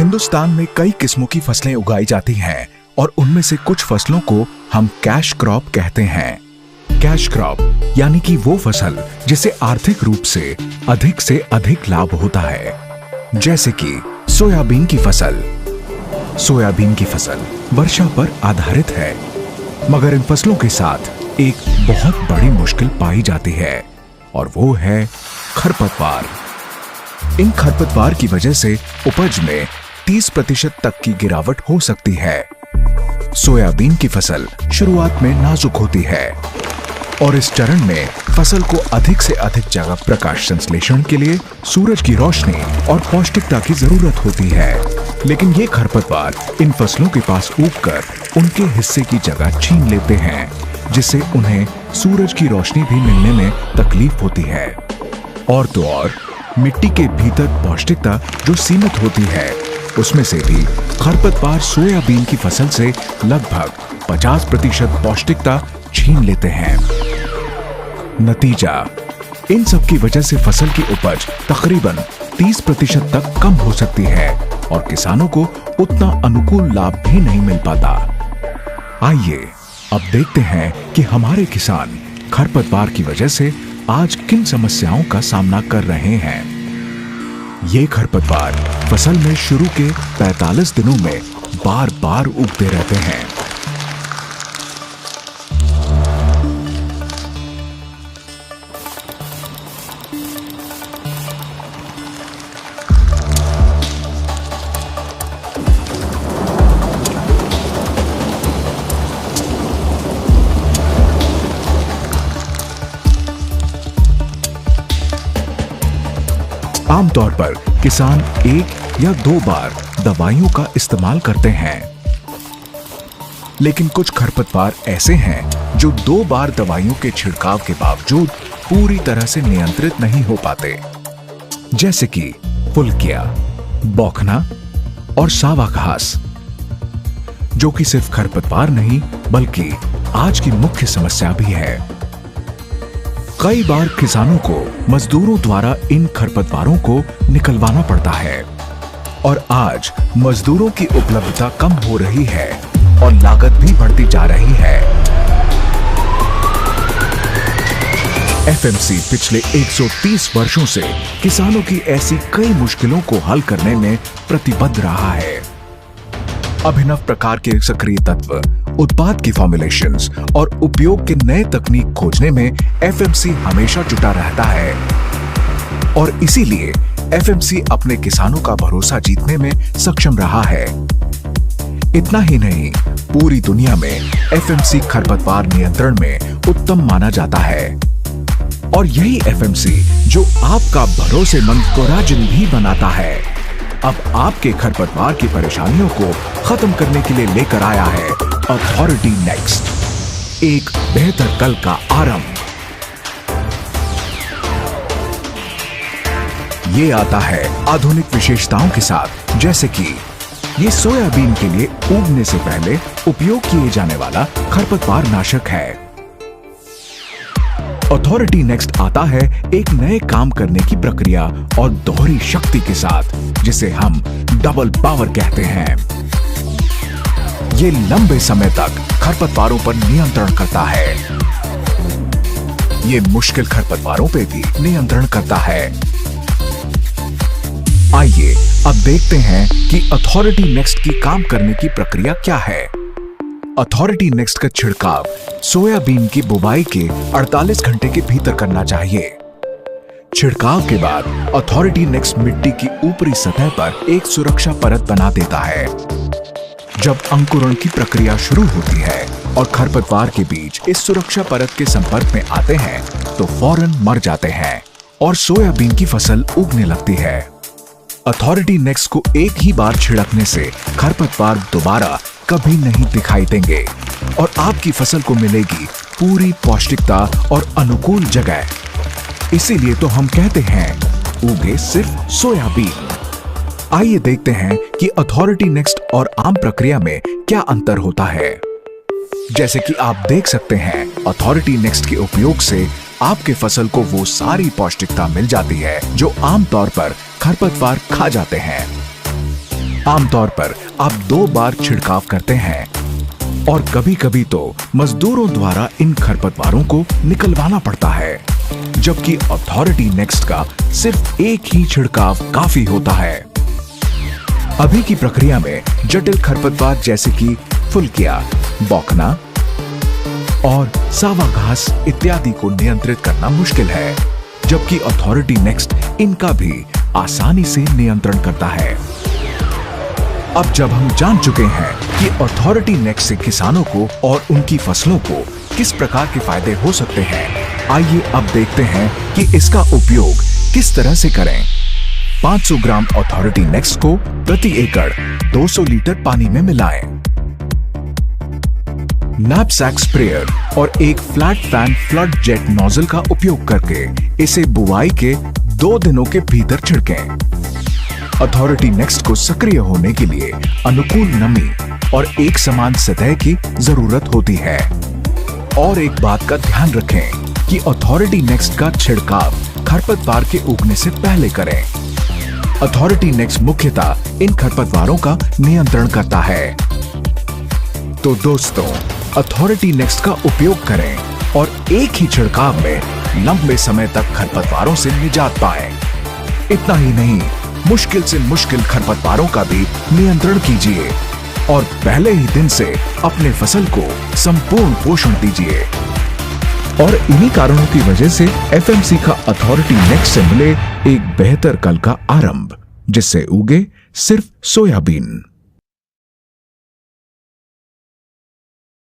हिंदुस्तान में कई किस्मों की फसलें उगाई जाती हैं और उनमें से कुछ फसलों को हम कैश क्रॉप कहते हैं। कैश क्रॉप यानी कि वो फसल जिसे आर्थिक रूप से अधिक लाभ होता है, जैसे कि सोयाबीन की फसल। सोयाबीन की फसल वर्षा पर आधारित है, मगर इन फसलों के साथ एक बहुत बड़ी मुश्किल पाई जाती है और वो है खरपतवार। इन खरपतवार की वजह से उपज में 30% तक की गिरावट हो सकती है। सोयाबीन की फसल शुरुआत में नाजुक होती है और इस चरण में फसल को अधिक से अधिक जगह प्रकाश संश्लेषण के लिए सूरज की रोशनी और पौष्टिकता की जरूरत होती है। लेकिन ये खरपतवार इन फसलों के पास उगकर उनके हिस्से की जगह छीन लेते हैं, जिससे उन्हें सूरज की रोशनी भी मिलने में तकलीफ होती है। और तो और मिट्टी के भीतर पौष्टिकता जो सीमित होती है, उसमें से भी खरपतवार सोयाबीन की फसल से लगभग 50% पौष्टिकता छीन लेते हैं। नतीजा, इन सब की वजह से फसल की उपज तकरीबन 30% तक कम हो सकती है और किसानों को उतना अनुकूल लाभ भी नहीं मिल पाता। आइए अब देखते हैं कि हमारे किसान खरपतवार की वजह से आज किन समस्याओं का सामना कर रहे हैं। ये खरपतवार फसल में शुरू के 45 दिनों में बार बार उगते रहते हैं। आमतौर पर किसान 1 या 2 बार दवाइयों का इस्तेमाल करते हैं, लेकिन कुछ खरपतवार ऐसे हैं जो 2 बार दवाइयों के छिड़काव के बावजूद पूरी तरह से नियंत्रित नहीं हो पाते, जैसे कि फुलकिया, बौखना और सावा घास, जो कि सिर्फ खरपतवार नहीं बल्कि आज की मुख्य समस्या भी है। कई बार किसानों को मजदूरों द्वारा इन खरपतवारों को निकलवाना पड़ता है और आज मजदूरों की उपलब्धता कम हो रही है और लागत भी बढ़ती जा रही है। एफएमसी पिछले 130 वर्षों से किसानों की ऐसी कई मुश्किलों को हल करने में प्रतिबद्ध रहा है। अभिनव प्रकार के सक्रिय तत्व, उत्पाद की फॉर्मुलेशंस और उपयोग के नए तकनीक खोजने में एफएमसी हमेशा जुटा रहता है और इसीलिए एफएमसी अपने किसानों का भरोसा जीतने में सक्षम रहा है। इतना ही नहीं, पूरी दुनिया में एफएमसी खरपतवार नियंत्रण में उत्तम माना जाता है और यही एफएमसी जो आपका भरोसेमंद कोराजिन भी बनाता है, अब आपके खरपतवार की परेशानियों को खत्म करने के लिए लेकर आया है अथॉरिटी नेक्स्ट, एक बेहतर कल का आरंभ। ये आता है आधुनिक विशेषताओं के साथ, जैसे कि ये सोयाबीन के लिए उगने से पहले उपयोग किए जाने वाला खरपतवार नाशक है। अथॉरिटी नेक्स्ट आता है एक नए काम करने की प्रक्रिया और दोहरी शक्ति के साथ, जिसे हम डबल पावर कहते हैं। ये लंबे समय तक खरपतवारों पर नियंत्रण करता है। ये मुश्किल खरपतवारों पे भी नियंत्रण करता है। आइए अब देखते हैं कि अथॉरिटी नेक्स्ट की काम करने की प्रक्रिया क्या है। अथॉरिटी नेक्स्ट का छिड़काव सोयाबीन की बुवाई के 48 घंटे के भीतर करना चाहिए। छिड़काव के बाद अथॉरिटी नेक्स्ट मिट्टी की ऊपरी सतह पर एक सुरक्षा परत बना देता है। जब अंकुरण की प्रक्रिया शुरू होती है और खरपतवार के बीज इस सुरक्षा परत के संपर्क में आते हैं तो फौरन मर जाते हैं और सोयाबीन की फसल उगने लगती है। अथॉरिटी नेक्स्ट को एक ही बार छिड़कने से खरपतवार दोबारा कभी नहीं दिखाई देंगे और आपकी फसल को मिलेगी पूरी पौष्टिकता और अनुकूल जगह। इसीलिए तो हम कहते हैं, उगे सिर्फ सोयाबीन। आइए देखते हैं कि अथॉरिटी नेक्स्ट और आम प्रक्रिया में क्या अंतर होता है। जैसे कि आप देख सकते हैं, अथॉरिटी नेक्स्ट के उपयोग से आपके फसल को वो सारी पौष्टिकता मिल जाती है जो आमतौर पर खरपतवार खा जाते हैं। आमतौर पर आप 2 बार छिड़काव करते हैं और कभी-कभी तो मजदूरों द्वारा इन खरपतवारों को निकलवाना पड़ता है, जबकि अथॉरिटी नेक्स्ट का सिर्फ एक ही छिड़काव काफी होता है। अभी की प्रक्रिया में जटिल खरपतवार जैसे कि फुलकिया, बौखना और सावा घास इत्यादि को नियंत्रित करना मुश्किल है, जबकि अथॉरिटी नेक्स्ट इनका भी आसानी से नियंत्रण करता है। अब जब हम जान चुके हैं कि अथॉरिटी नेक्स्ट से किसानों को और उनकी फसलों को किस प्रकार के फायदे हो सकते हैं, आइए अब देखते हैं कि इसका उपयोग किस तरह से करें। 500 ग्राम अथॉरिटी नेक्स्ट को प्रति एकड़ 200 लीटर पानी में मिलाएं। नैपसैक स्प्रेयर और एक flat fan flood jet nozzle का उपयोग करके इसे बुआई के 2 दिनों के भीतर छिड़कें। अथॉरिटी नेक्स्ट को सक्रिय होने के लिए अनुकूल नमी और एक समान सतह की जरूरत होती है। और एक बात का ध्यान रखें कि अथॉरिटी नेक्स्ट का छिड़काव खरपतवार के उगने से पहले करें। अथॉरिटी नेक्स्ट मुख्यतः इन खरपतवारों का नियंत्रण करता है। तो दोस्तों, अथॉरिटी नेक्स्ट का उपयोग करें और एक ही छिड़काव में लंबे समय तक खरपतवारों से निजात पाएं। इतना ही नहीं, मुश्किल से मुश्किल खरपतवारों का भी नियंत्रण कीजिए और पहले ही दिन से अपने फसल को संपूर्ण पोषण दीजिए। और इन्हीं कारणों की वजह से एफएमसी का अथॉरिटी नेक्स्ट से मिले एक बेहतर कल का आरंभ, जिससे उगे सिर्फ सोयाबीन।